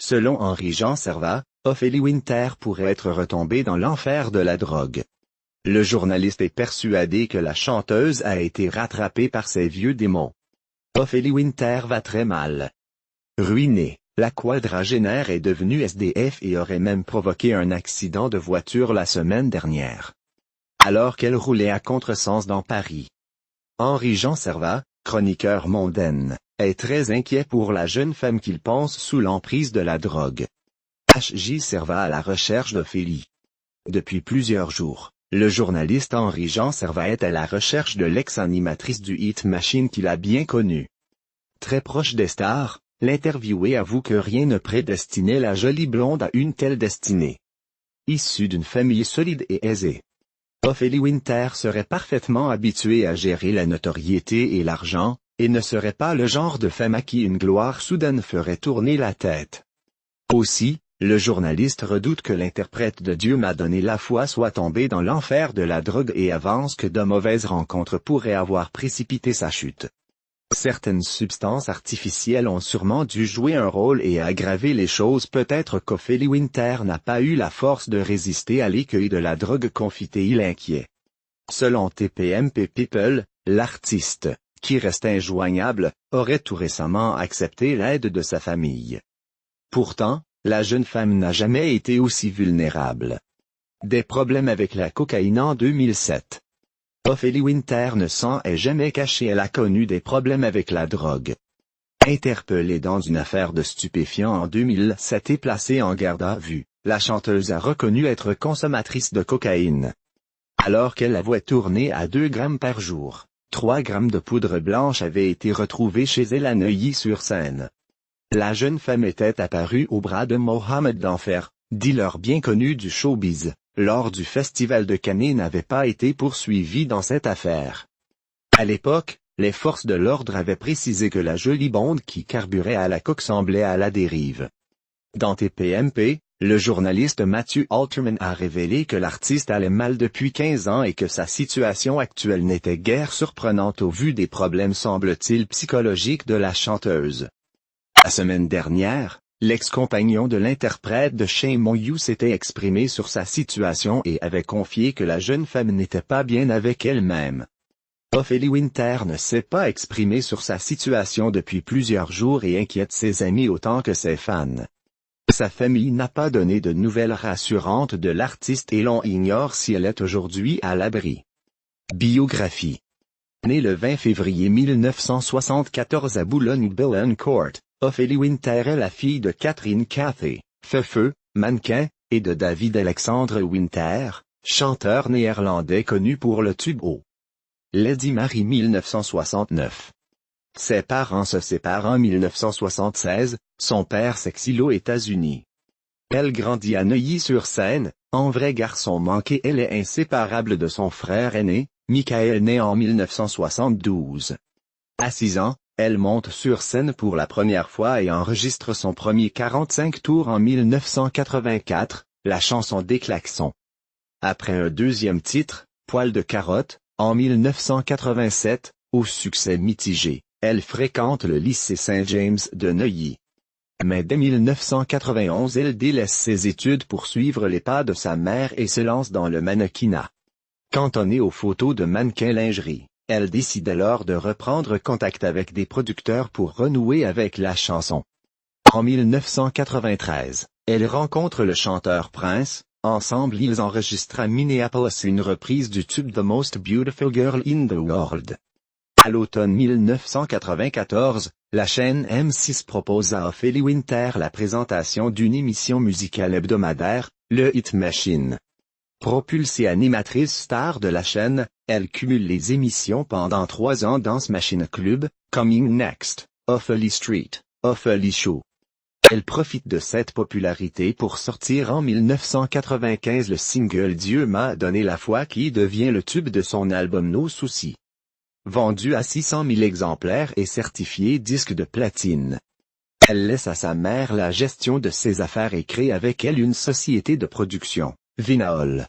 Selon Henri-Jean Servat, Ophélie Winter pourrait être retombée dans l'enfer de la drogue. Le journaliste est persuadé que la chanteuse a été rattrapée par ses vieux démons. Ophélie Winter va très mal. Ruinée, la quadragénaire est devenue SDF et aurait même provoqué un accident de voiture la semaine dernière, alors qu'elle roulait à contresens dans Paris. Henri-Jean Servat, chroniqueur mondaine, est très inquiet pour la jeune femme qu'il pense sous l'emprise de la drogue. H.J. Servat à la recherche d'Ophélie. Depuis plusieurs jours, le journaliste Henri-Jean Servat est à la recherche de l'ex-animatrice du Hit Machine qu'il a bien connue. Très proche des stars, l'interviewé avoue que rien ne prédestinait la jolie blonde à une telle destinée. Issue d'une famille solide et aisée, Ophélie Winter serait parfaitement habituée à gérer la notoriété et l'argent, et ne serait pas le genre de femme à qui une gloire soudaine ferait tourner la tête. Aussi, le journaliste redoute que l'interprète de Dieu m'a donné la foi soit tombée dans l'enfer de la drogue et avance que de mauvaises rencontres pourraient avoir précipité sa chute. Certaines substances artificielles ont sûrement dû jouer un rôle et aggraver les choses. Peut-être qu'Ophélie Winter n'a pas eu la force de résister à l'écueil de la drogue, confie-t-il inquiet. Selon TPMP People, l'artiste, qui reste injoignable, aurait tout récemment accepté l'aide de sa famille. Pourtant, la jeune femme n'a jamais été aussi vulnérable. Des problèmes avec la cocaïne en 2007. Ophélie Winter ne s'en est jamais cachée, elle a connu des problèmes avec la drogue. Interpellée dans une affaire de stupéfiants en 2007 et placée en garde à vue, la chanteuse a reconnu être consommatrice de cocaïne. Alors qu'elle avouait tourner à 2 grammes par jour, 3 grammes de poudre blanche avaient été retrouvés chez elle à Neuilly-sur-Seine. La jeune femme était apparue au bras de Mohamed d'Enfer, dealer bien connu du showbiz, lors du festival de Cannes et n'avait pas été poursuivi dans cette affaire. À l'époque, les forces de l'ordre avaient précisé que la jolie blonde qui carburait à la coke semblait à la dérive. Dans TPMP, le journaliste Matthew Alterman a révélé que l'artiste allait mal depuis 15 ans et que sa situation actuelle n'était guère surprenante au vu des problèmes semble-t-il psychologiques de la chanteuse. La semaine dernière, l'ex-compagnon de l'interprète de Shame on You s'était exprimé sur sa situation et avait confié que la jeune femme n'était pas bien avec elle-même. Ophélie Winter ne s'est pas exprimée sur sa situation depuis plusieurs jours et inquiète ses amis autant que ses fans. Sa famille n'a pas donné de nouvelles rassurantes de l'artiste et l'on ignore si elle est aujourd'hui à l'abri. Biographie. Née le 20 février 1974 à Boulogne-Billancourt, Ophélie Winter est la fille de Catherine Cathy, Feufeu, mannequin, et de David Alexandre Winter, chanteur néerlandais connu pour le tube O. Lady Mary 1969. Ses parents se séparent en 1976, son père s'exile aux États-Unis. Elle grandit à Neuilly-sur-Seine, en vrai garçon manqué. Elle est inséparable de son frère aîné, Michael né en 1972. À 6 ans, elle monte sur scène pour la première fois et enregistre son premier 45 tours en 1984, la chanson des klaxons. Après un deuxième titre, Poil de carotte, en 1987, au succès mitigé, elle fréquente le lycée Saint-James de Neuilly. Mais dès 1991 elle délaisse ses études pour suivre les pas de sa mère et se lance dans le mannequinat. Cantonnée aux photos de mannequins lingerie, elle décide alors de reprendre contact avec des producteurs pour renouer avec la chanson. En 1993, elle rencontre le chanteur Prince, ensemble ils enregistrent à Minneapolis une reprise du tube The Most Beautiful Girl in the World. À l'automne 1994, la chaîne M6 propose à Ophélie Winter la présentation d'une émission musicale hebdomadaire, le Hit Machine. Propulsée animatrice star de la chaîne, elle cumule les émissions pendant 3 ans dans ce Machine Club, Coming Next, Ophélie Street, Ophélie Show. Elle profite de cette popularité pour sortir en 1995 le single Dieu m'a donné la foi qui devient le tube de son album Nos soucis. Vendu à 600 000 exemplaires et certifié disque de platine. Elle laisse à sa mère la gestion de ses affaires et crée avec elle une société de production, Vinaol.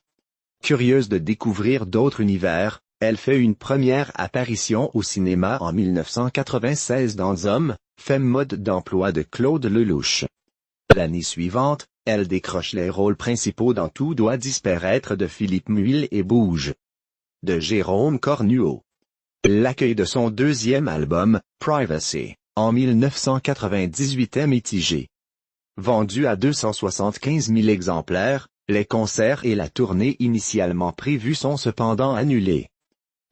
Curieuse de découvrir d'autres univers, elle fait une première apparition au cinéma en 1996 dans Hommes, Femme mode d'emploi de Claude Lelouch. L'année suivante, elle décroche les rôles principaux dans Tout doit disparaître de Philippe Muil et Bouge de Jérôme Cornuau. L'accueil de son deuxième album, Privacy, en 1998 est mitigé. Vendu à 275 000 exemplaires, les concerts et la tournée initialement prévus sont cependant annulés.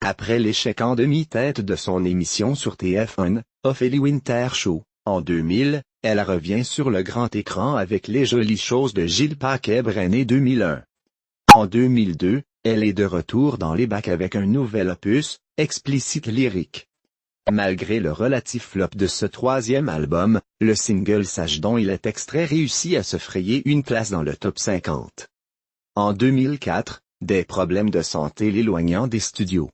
Après l'échec en demi-tête de son émission sur TF1, Ophélie Winter Show, en 2000, elle revient sur le grand écran avec Les Jolies Choses de Gilles Paquet-Brené 2001. En 2002, elle est de retour dans les bacs avec un nouvel opus, Explicite Lyrique. Malgré le relatif flop de ce troisième album, le single Sache dont il est extrait réussit à se frayer une place dans le top 50. En 2004, des problèmes de santé l'éloignant des studios.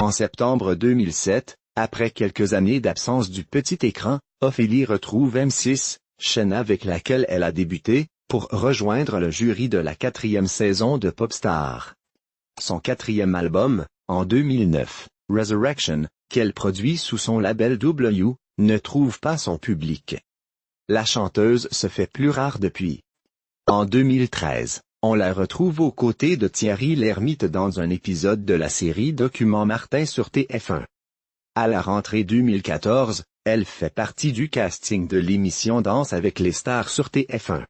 En septembre 2007, après quelques années d'absence du petit écran, Ophélie retrouve M6, chaîne avec laquelle elle a débuté, pour rejoindre le jury de la 4e saison de Popstar. Son 4e album, en 2009, Resurrection, qu'elle produit sous son label W, ne trouve pas son public. La chanteuse se fait plus rare depuis. En 2013, on la retrouve aux côtés de Thierry Lhermitte dans un épisode de la série Document Martin sur TF1. À la rentrée 2014, elle fait partie du casting de l'émission Danse avec les stars sur TF1.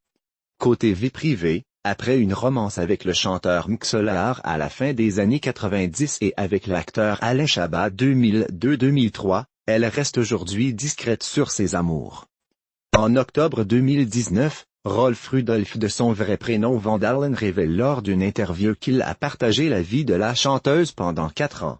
Côté vie privée, après une romance avec le chanteur Mxollar à la fin des années 90 et avec l'acteur Alain Chabat 2002-2003, elle reste aujourd'hui discrète sur ses amours. En octobre 2019, Rolf Rudolph de son vrai prénom Van Dalen révèle lors d'une interview qu'il a partagé la vie de la chanteuse pendant 4 ans.